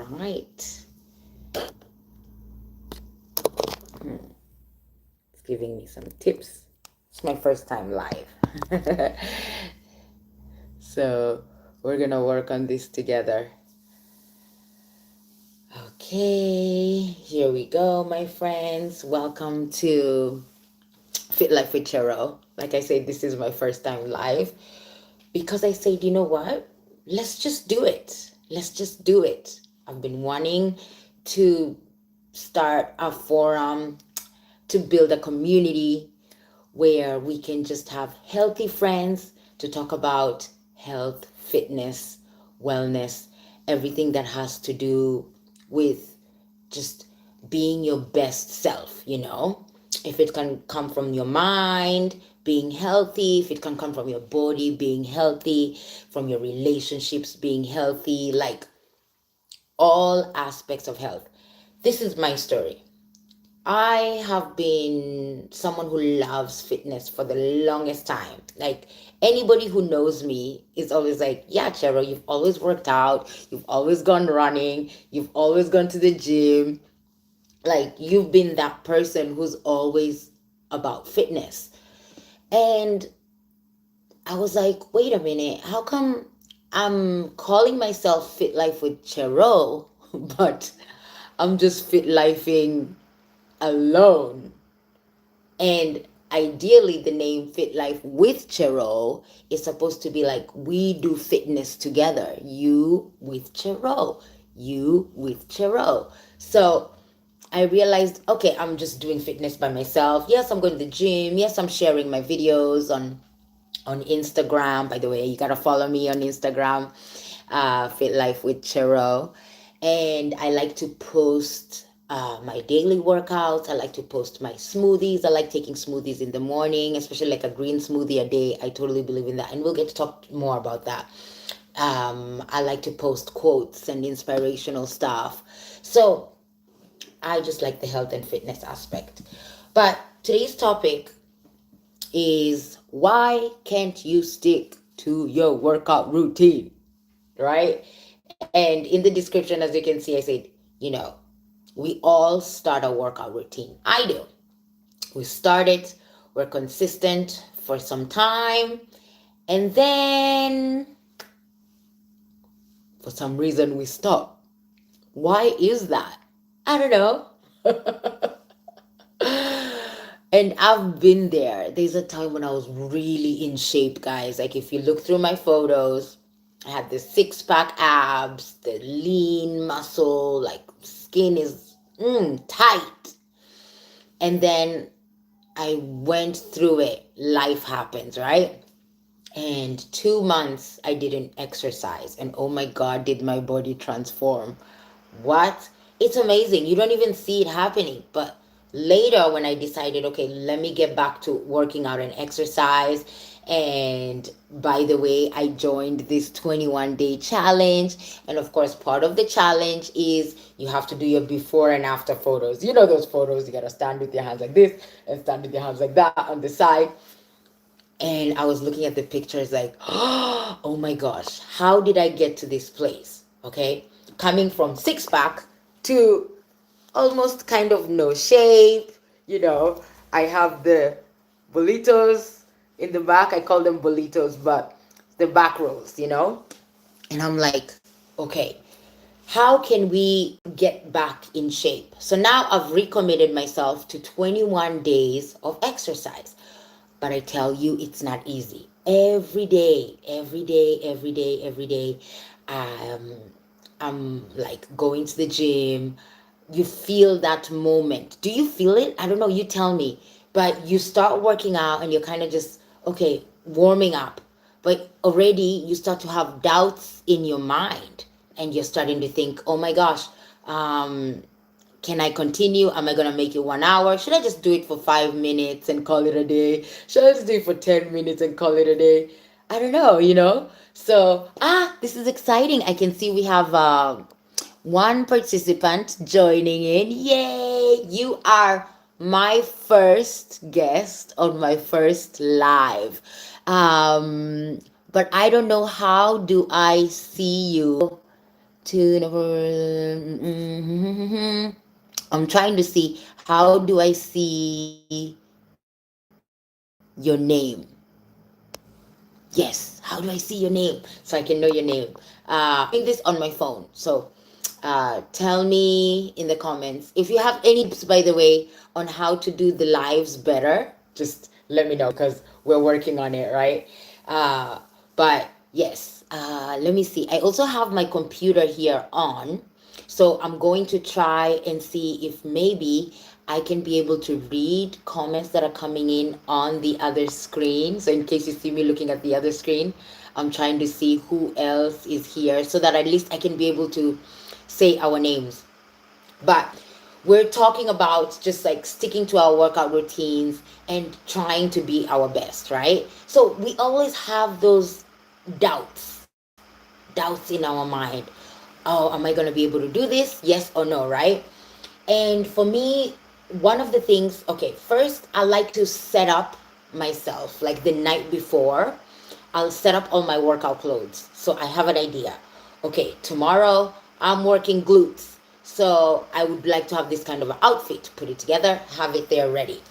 right. It's giving me some tips. It's my first time live. So we're gonna work on this together. Okay, here we go, my friends. Welcome to Fit Life with Chero. Like I said, this is my first time live because I said, you know what? Let's just do it. Let's just do it. I've been wanting to start a forum to build a community where we can just have healthy friends to talk about health, fitness, wellness, everything that has to do with just being your best self, you know? If it can come from your mind, being healthy, if it can come from your body, being healthy, from your relationships, being healthy, like all aspects of health. This is my story. I have been someone who loves fitness for the longest time. Like anybody who knows me is always like, yeah, Cheryl, you've always worked out, you've always gone running, you've always gone to the gym. Like you've been that person who's always about fitness. And I was like, wait a minute, how come I'm calling myself Fit Life with Cheryl, but I'm just fit lifing alone? And ideally, the name Fit Life with Chero is supposed to be like, we do fitness together. You with Chero, you with Chero. So I realized, okay, I'm just doing fitness by myself. Yes, I'm going to the gym. Yes, I'm sharing my videos on Instagram. By the way, you gotta follow me on Instagram, Fit Life with Chero. And I like to post my daily workouts. I like to post my smoothies. I like taking smoothies in the morning, especially like a green smoothie a day. I totally believe in that. And we'll get to talk more about that. I like to post quotes and inspirational stuff. So I just like the health and fitness aspect. But today's topic is why can't you stick to your workout routine, right? And in the description, as you can see, I said, you know, we all start a workout routine. I do. We start it, we're consistent for some time, and then for some reason we stop. Why is that? I don't know. And I've been there. There's a time when I was really in shape, guys. Like if you look through my photos, I had the six pack abs, the lean muscle, like skin is tight. And then I went through it. Life happens, right? And 2 months I didn't exercise. And oh my God, did my body transform. What? It's amazing. You don't even see it happening. But later, when I decided, okay, let me get back to working out and exercise. And by the way, I joined this 21-day challenge. And of course, part of the challenge is you have to do your before and after photos. You know those photos, you got to stand with your hands like this and stand with your hands like that on the side. And I was looking at the pictures like, oh my gosh, how did I get to this place? Okay. Coming from six pack to almost kind of no shape. You know, I have the bolitos in the back. I call them bolitos, but the back rows, you know? And I'm like, okay, how can we get back in shape? So now I've recommitted myself to 21 days of exercise. But I tell you, it's not easy. Every day, every day, every day, every day, um, I'm like going to the gym. You feel that moment. Do you feel it? I don't know. You tell me. But you start working out and you're kind of just, okay, warming up. But already you start to have doubts in your mind. And you're starting to think, oh my gosh, um, can I continue? Am I gonna make it 1 hour? Should I just do it for 5 minutes and call it a day? Should I just do it for 10 minutes and call it a day? I don't know, you know? So, this is exciting. I can see we have one participant joining in. Yay! You are my first guest on my first live. But I don't know, how do I see you to I'm trying to see how do I see your name. Yes, how do I see your name so I can know your name? I'm doing this on my phone. So tell me in the comments if you have any tips, by the way, on how to do the lives better. Just let me know because we're working on it, right? But yes, let me see. I also have my computer here on. So I'm going to try and see if maybe I can be able to read comments that are coming in on the other screen. So in case you see me looking at the other screen, I'm trying to see who else is here so that at least I can be able to say our names. But we're talking about just like sticking to our workout routines and trying to be our best, right? So we always have those doubts, doubts in our mind. Oh, am I going to be able to do this? Yes or no, right? And for me, one of the things, okay, first I like to set up myself like the night before. I'll set up all my workout clothes. So I have an idea. Okay, tomorrow I'm working glutes. So I would like to have this kind of an outfit, put it together, have it there ready.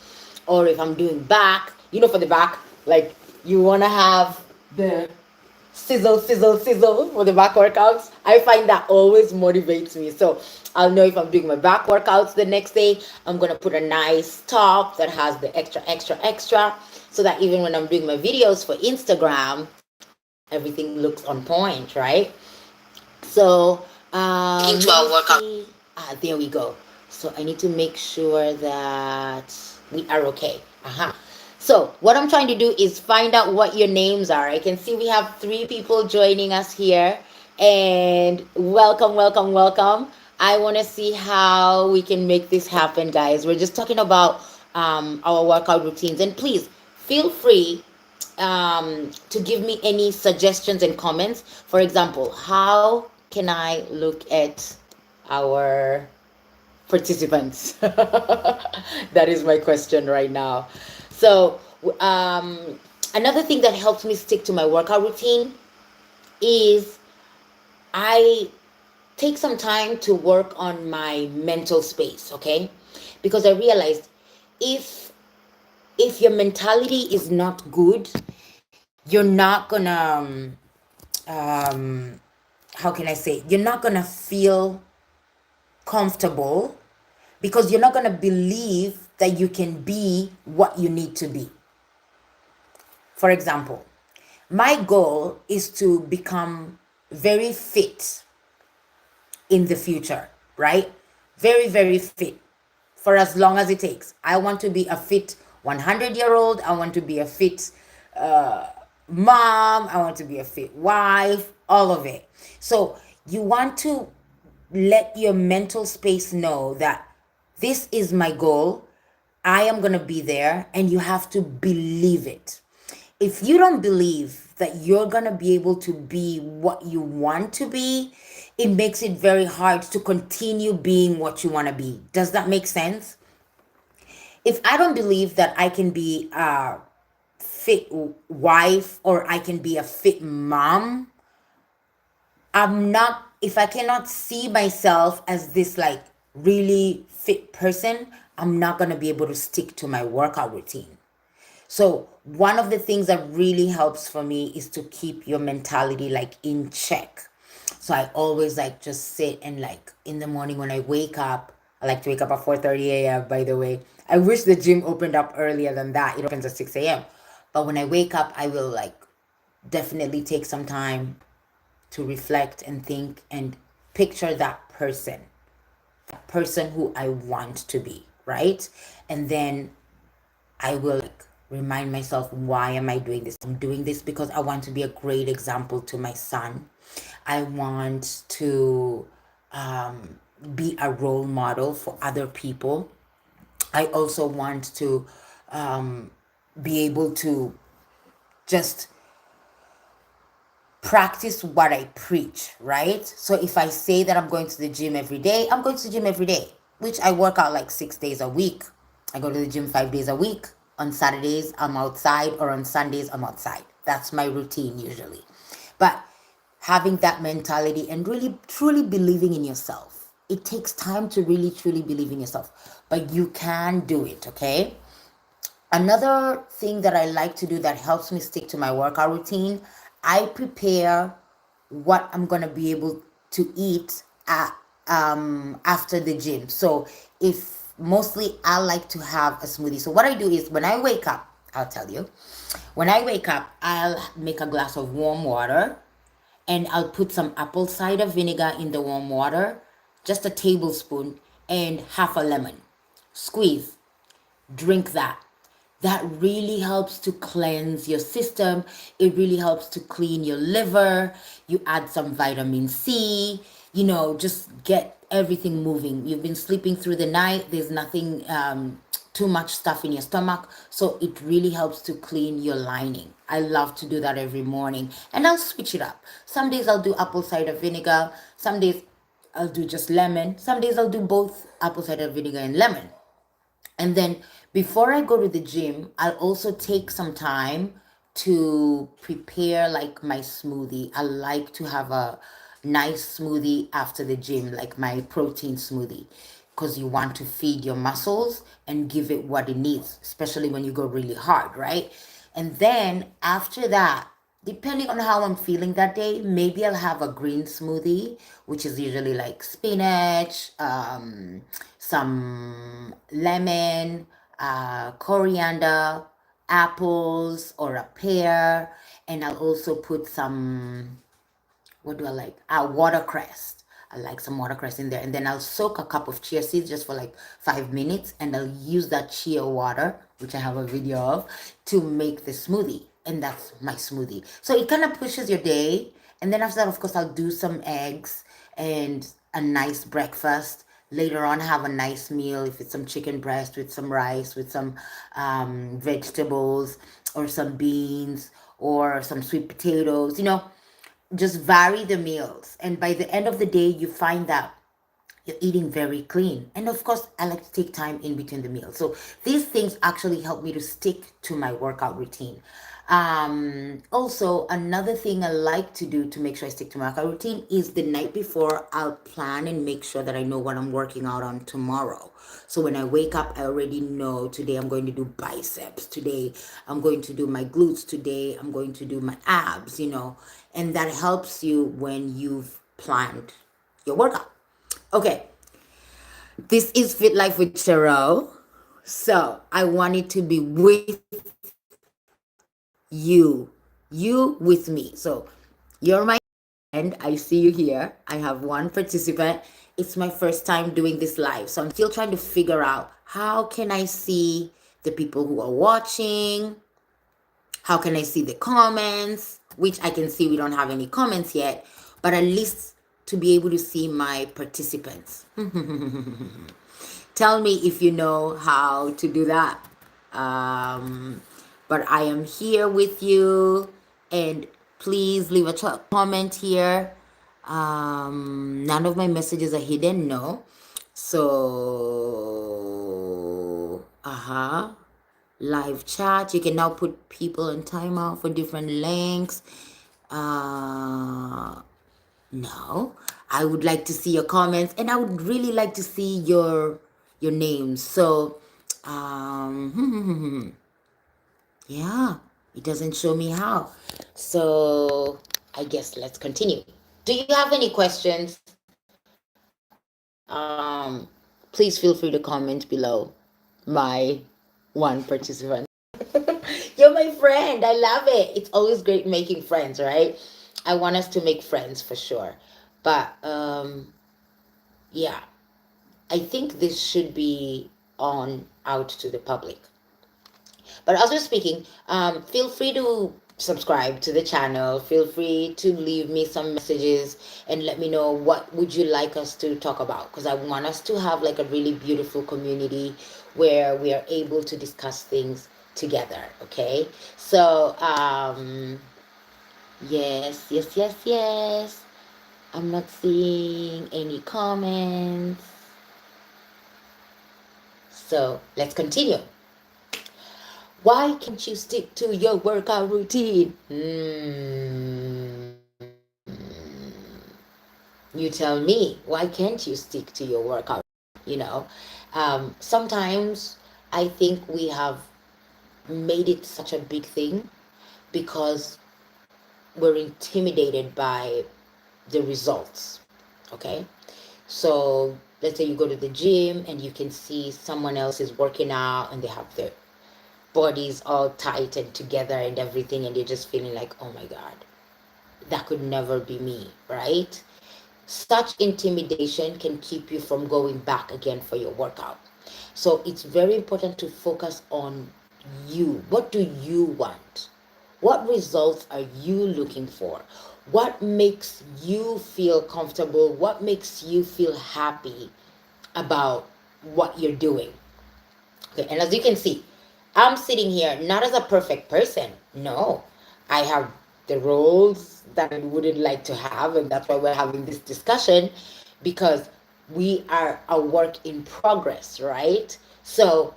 Or if I'm doing back, for the back, like you want to have the sizzle, sizzle, sizzle for the back workouts. I find that always motivates me. So I'll know if I'm doing my back workouts the next day, I'm gonna put a nice top that has the extra, extra, extra, so that even when I'm doing my videos for Instagram, everything looks on point, right? So Sticking to let me our workout. see. There we go. So I need to make sure that we are okay. So what I'm trying to do is find out what your names are. I can see we have 3 people joining us here, and welcome, welcome, welcome. I want to see how we can make this happen, guys. We're just talking about our workout routines, and please feel free to give me any suggestions and comments. For example, how can I look at our participants? That is my question right now. So, another thing that helps me stick to my workout routine is I take some time to work on my mental space, okay? Because I realized if your mentality is not good, you're not gonna um how can I say, you're not gonna feel comfortable because you're not going to believe that you can be what you need to be. For example, my goal is to become very fit in the future, right? Very, very fit for as long as it takes. I want to be a fit 100-year-old. I want to be a fit mom. I want to be a fit wife, all of it. So you want to let your mental space know that this is my goal. I am going to be there, and you have to believe it. If you don't believe that you're going to be able to be what you want to be, it makes it very hard to continue being what you want to be. Does that make sense? If I don't believe that I can be a fit wife or I can be a fit mom, if I cannot see myself as this like really fit person, I'm not going to be able to stick to my workout routine. So one of the things that really helps for me is to keep your mentality like in check. So I always like just sit and like in the morning when I wake up, I like to wake up at 4:30 a.m. by the way. I wish the gym opened up earlier than that. It opens at 6 a.m. But when I wake up, I will like definitely take some time to reflect and think and picture that person who I want to be, right? And then I will like remind myself, why am I doing this? I'm doing this because I want to be a great example to my son. I want to be a role model for other people. I also want to be able to just practice what I preach, right? So if I say that I'm going to the gym every day, I'm going to the gym every day, which I work out like 6 days a week. I go to the gym 5 days a week. On Saturdays, I'm outside, or on Sundays, I'm outside. That's my routine usually. But having that mentality and really truly believing in yourself. It takes time to really truly believe in yourself, but you can do it, okay? Another thing that I like to do that helps me stick to my workout routine, I prepare what I'm gonna be able to eat after the gym. So if mostly I like to have a smoothie. So what I do is when I wake up, I'll tell you, when I wake up, I'll make a glass of warm water and I'll put some apple cider vinegar in the warm water, just a tablespoon, and half a lemon. Squeeze, drink that. That really helps to cleanse your system. It really helps to clean your liver. You add some vitamin C, just get everything moving. You've been sleeping through the night, there's nothing, too much stuff in your stomach. So it really helps to clean your lining. I love to do that every morning. And I'll switch it up. Some days I'll do apple cider vinegar. Some days I'll do just lemon. Some days I'll do both apple cider vinegar and lemon. And then before I go to the gym, I'll also take some time to prepare like my smoothie. I like to have a nice smoothie after the gym, like my protein smoothie, because you want to feed your muscles and give it what it needs, especially when you go really hard, right? And then after that, depending on how I'm feeling that day, maybe I'll have a green smoothie, which is usually like spinach, some lemon, coriander, apples, or a pear. And I'll also put some, what do I like? Watercress. I like some watercress in there. And then I'll soak a cup of chia seeds just for like 5 minutes. And I'll use that chia water, which I have a video of, to make the smoothie. And that's my smoothie. So it kind of pushes your day. And then after that, of course, I'll do some eggs and a nice breakfast. Later on, have a nice meal. If it's some chicken breast with some rice, with some vegetables, or some beans, or some sweet potatoes, just vary the meals. And by the end of the day, you find that you're eating very clean. And of course, I like to take time in between the meals. So these things actually help me to stick to my workout routine. Also, another thing I like to do to make sure I stick to my workout routine is the night before, I'll plan and make sure that I know what I'm working out on tomorrow. So when I wake up, I already know today I'm going to do biceps. Today I'm going to do my glutes. Today I'm going to do my abs, and that helps you when you've planned your workout. Okay, this is Fit Life with Cheryl. So I want it to be with you with me. So you're my friend. I see you here. I have one participant. It's my first time doing this live. So I'm still trying to figure out how can I see the people who are watching? How can I see the comments? Which I can see we don't have any comments yet, but at least to be able to see my participants. Tell me if you know how to do that. But I am here with you, and please leave a comment here. None of my messages are hidden, no. So, live chat. You can now put people on timeout for different links. No, I would like to see your comments, and I would really like to see your names. So, yeah, it doesn't show me how. So I guess let's continue. Do you have any questions? Please feel free to comment below. My one participant. You're my friend. I love it. It's always great making friends, right? I want us to make friends for sure. But yeah, I think this should be on out to the public. But also speaking, feel free to subscribe to the channel. Feel free to leave me some messages and let me know what would you like us to talk about, because I want us to have like a really beautiful community where we are able to discuss things together. Okay, so yes, I'm not seeing any comments, so let's continue. Why can't you stick to your workout routine? You tell me, why can't you stick to your workout? You know, sometimes I think we have made it such a big thing because we're intimidated by the results. Okay. So let's say you go to the gym and you can see someone else is working out and they have their bodies all tight and together and everything, and you're just feeling like, oh my God, that could never be me, right? Such intimidation can keep you from going back again for your workout. So it's very important to focus on you. What do you want? What results are you looking for? What makes you feel comfortable? What makes you feel happy about what you're doing? Okay, and as you can see, I'm sitting here not as a perfect person. No, I have the roles that I wouldn't like to have, and that's why we're having this discussion because we are a work in progress, right? So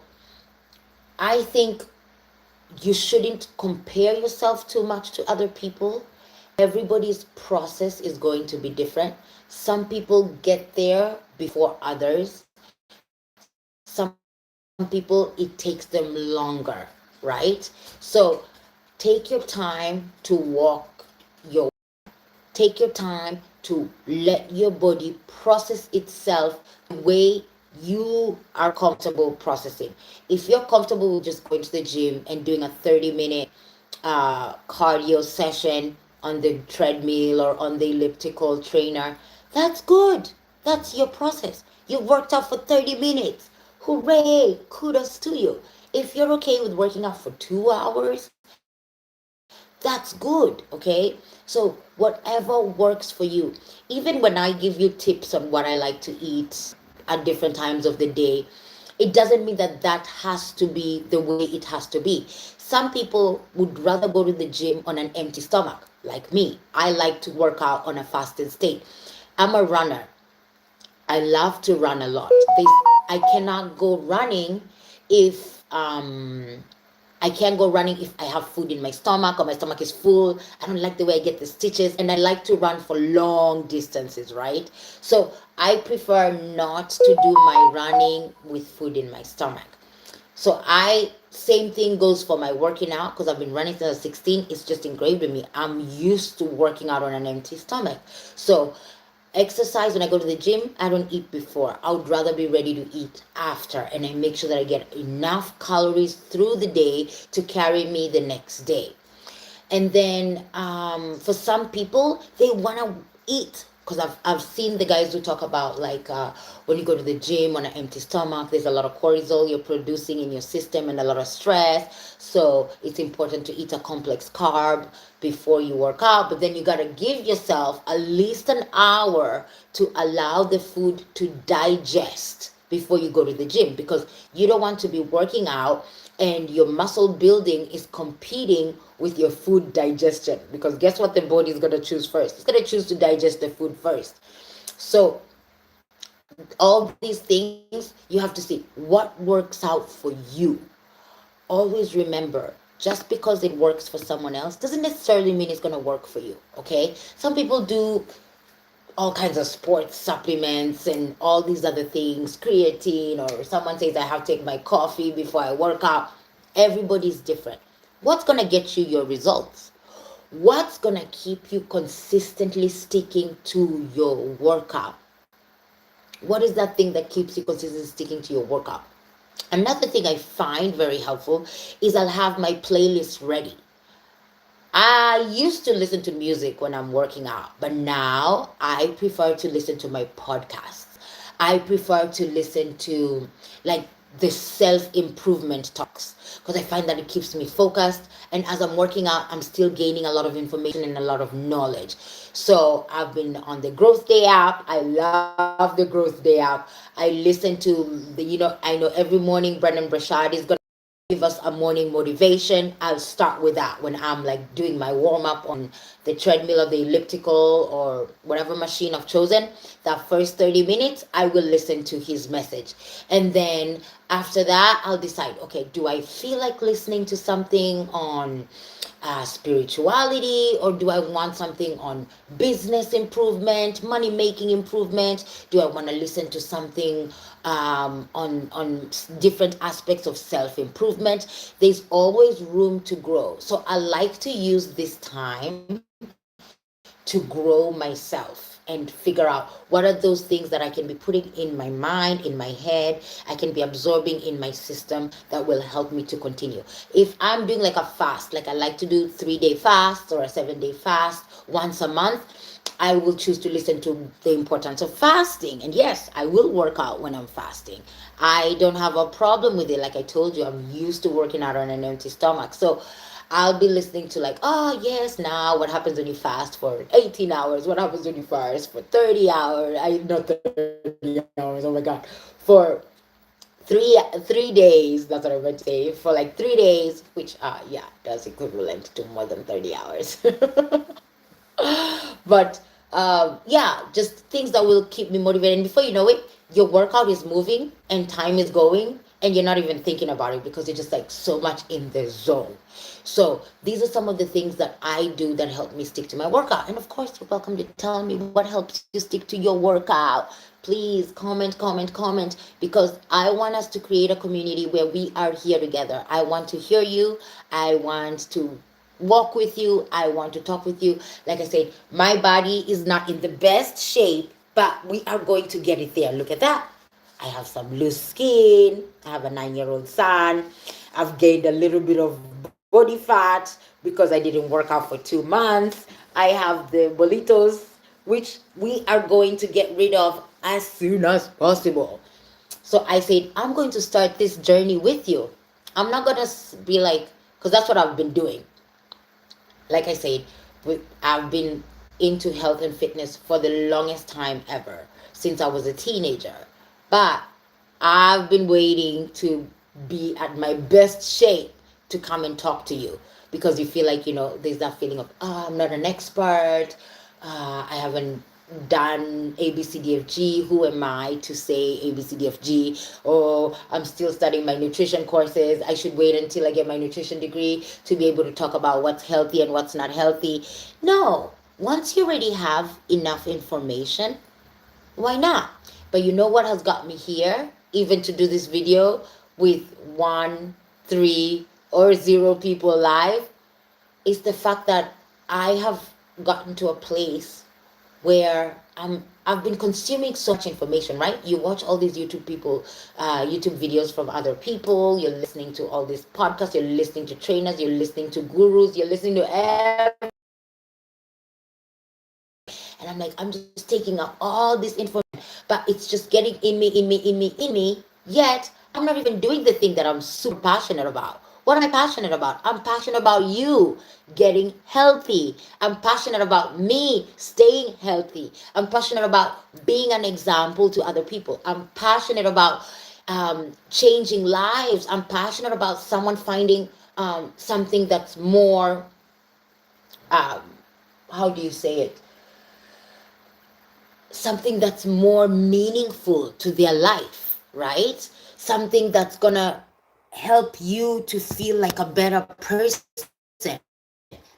I think you shouldn't compare yourself too much to other people. Everybody's process is going to be different. Some people get there before others. Some people, it takes them longer, right? So take your time to walk your take your time to let your body process itself the way you are comfortable processing. If you're comfortable with just going to the gym and doing a 30-minute cardio session on the treadmill or on the elliptical trainer, that's good. That's your process. You've worked out for 30 minutes. Hooray! Kudos to you. If you're okay with working out for 2 hours, that's good, okay? So, whatever works for you. Even when I give you tips on what I like to eat at different times of the day, it doesn't mean that that has to be the way it has to be. Some people would rather go to the gym on an empty stomach, like me. I like to work out on a fasted state. I'm a runner. I love to run a lot. I cannot go running if I can't go running if I have food in my stomach or my stomach is full. I don't like the way I get the stitches, and I like to run for long distances, right? So I prefer not to do my running with food in my stomach. So same thing goes for my working out because I've been running since I was 16. It's just engraved in me. I'm used to working out on an empty stomach. So exercise, when I go to the gym, I don't eat before. I would rather be ready to eat after, and I make sure that I get enough calories through the day to carry me the next day. And then for some people, they want to eat because I've seen the guys who talk about like when you go to the gym on an empty stomach, there's a lot of cortisol you're producing in your system and a lot of stress. So it's important to eat a complex carb before you work out. But then you got to give yourself at least an hour to allow the food to digest before you go to the gym, because you don't want to be working out and your muscle building is competing with your food digestion, because guess what the body is going to choose first? It's going to choose to digest the food first. So all these things, you have to see what works out for you. Always remember, just because it works for someone else doesn't necessarily mean it's going to work for you. Okay, some people do all kinds of sports supplements and all these other things, creatine, or someone says I have to take my coffee before I work out. Everybody's different. What's going to get you your results? What's going to keep you consistently sticking to your workout? What is that thing that keeps you consistently sticking to your workout? Another thing I find very helpful is I'll have my playlist ready. I used to listen to music when I'm working out, but now I prefer to listen to my podcasts. I prefer to listen to like the self improvement talks because I find that it keeps me focused. And as I'm working out, I'm still gaining a lot of information and a lot of knowledge. So I've been on the Growth Day app. I love the Growth Day app. I listen to I know every morning Brendan Brashard is going give us a morning motivation. I'll start with that when I'm like doing my warm up on the treadmill or the elliptical or whatever machine I've chosen. That first 30 minutes, I will listen to his message. And then after that, I'll decide, okay, do I feel like listening to something on spirituality, or do I want something on business improvement, money making improvement? Do I want to listen to something on different aspects of self improvement? There's always room to grow. So I like to use this time to grow myself and figure out what are those things that I can be putting in my mind, in my head, I can be absorbing in my system that will help me to continue. If I'm doing like a fast, like I like to do 3 day fast or a 7 day fast once a month, I will choose to listen to the importance of fasting. And yes, I will work out when I'm fasting. I don't have a problem with it. Like I told you, I'm used to working out on an empty stomach. So I'll be listening to like, oh yes, now what happens when you fast for 18 hours? What happens when you fast for 30 hours? I not 30 hours, oh my god. For 3 days, that's what I meant to say. For like 3 days, which yeah, that's equivalent to more than 30 hours. But yeah, just things that will keep me motivated. And before you know it, your workout is moving and time is going, and you're not even thinking about it because you're just like so much in the zone. So these are some of the things that I do that help me stick to my workout. And of course, you're welcome to tell me what helps you stick to your workout. Please comment, because I want us to create a community where we are here together. I want to hear you. I want to walk with you. I want to talk with you. Like I said, my body is not in the best shape, but we are going to get it there. Look at that. I have some loose skin. I have a 9-year-old son. I've gained a little bit of body fat because I didn't work out for 2 months. I have the bolitos, which we are going to get rid of as soon as possible. So I said, I'm going to start this journey with you. I'm not going to be like, because that's what I've been doing. Like I said, I've been into health and fitness for the longest time ever, since I was a teenager. But I've been waiting to be at my best shape to come and talk to you, because you feel like, there's that feeling of, oh, I'm not an expert. I haven't done ABCDFG. Who am I to say ABCDFG? Or I'm still studying my nutrition courses. I should wait until I get my nutrition degree to be able to talk about what's healthy and what's not healthy. No, once you already have enough information, why not? But you know what has got me here, even to do this video with 1, 3, or 0 people live, is the fact that I have gotten to a place where I've been consuming so much information, right? You watch all these YouTube videos from other people. You're listening to all these podcasts. You're listening to trainers. You're listening to gurus. You're listening to and I'm like, I'm just taking up all this information, but it's just getting in me. Yet I'm not even doing the thing that I'm super passionate about. What am I passionate about? I'm passionate about you getting healthy. I'm passionate about me staying healthy. I'm passionate about being an example to other people. I'm passionate about changing lives. I'm passionate about someone finding something that's more, um, how do you say it? Something that's more meaningful to their life, right? Something that's gonna help you to feel like a better person.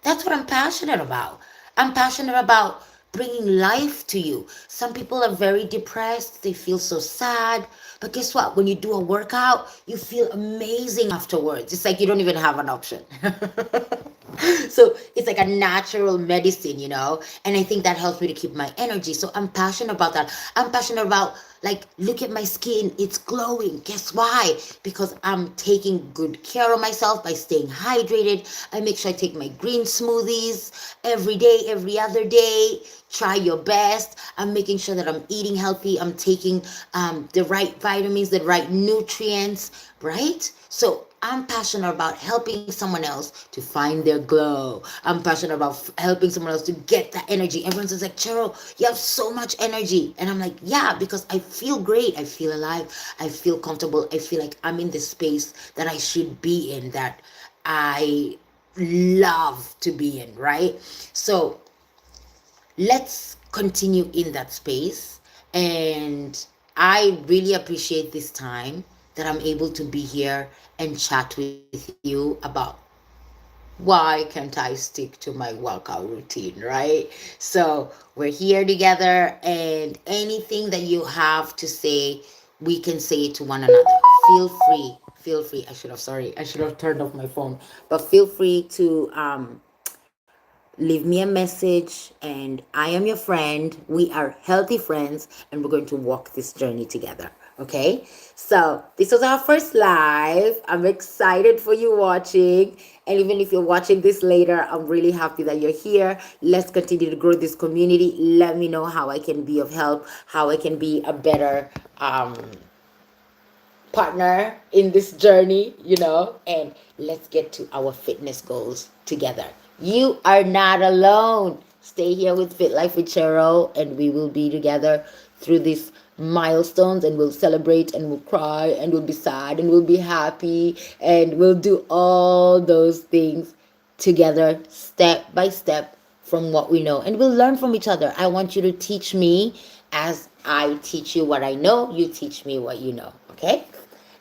That's what I'm passionate about. I'm passionate about bringing life to you. Some people are very depressed, they feel so sad. But guess what? When you do a workout, you feel amazing afterwards. It's like you don't even have an option. So it's like a natural medicine. And I think that helps me to keep my energy. So I'm passionate about that. I'm passionate about, like, look at my skin, it's glowing. Guess why? Because I'm taking good care of myself by staying hydrated. I make sure I take my green smoothies every day, every other day. Try your best. I'm making sure that I'm eating healthy. I'm taking the right vitamins, the right nutrients, right? So I'm passionate about helping someone else to find their glow. I'm passionate about helping someone else to get that energy. Everyone's just like, Cheryl, you have so much energy. And I'm like, yeah, because I feel great. I feel alive. I feel comfortable. I feel like I'm in the space that I should be in, that I love to be in, right? So let's continue in that space. And I really appreciate this time that I'm able to be here and chat with you about why can't I stick to my workout routine, right? So we're here together, and anything that you have to say, we can say it to one another. Feel free. Feel free. I should have turned off my phone. But feel free to leave me a message, and I am your friend. We are healthy friends, and we're going to walk this journey together. Okay, so this was our first live. I'm excited for you watching, and even if you're watching this later, I'm really happy that you're here. Let's continue to grow this community. Let me know how I can be of help, how I can be a better partner in this journey, and let's get to our fitness goals together. You are not alone. Stay here with Fit Life with Cheryl, and we will be together through these milestones, and we'll celebrate, and we'll cry, and we'll be sad, and we'll be happy, and we'll do all those things together, step by step, from what we know, and we'll learn from each other. I want you to teach me as I teach you what I know. You teach me what you know. Okay?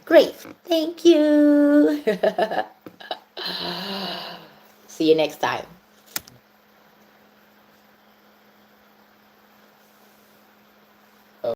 Great. Thank you. See you next time.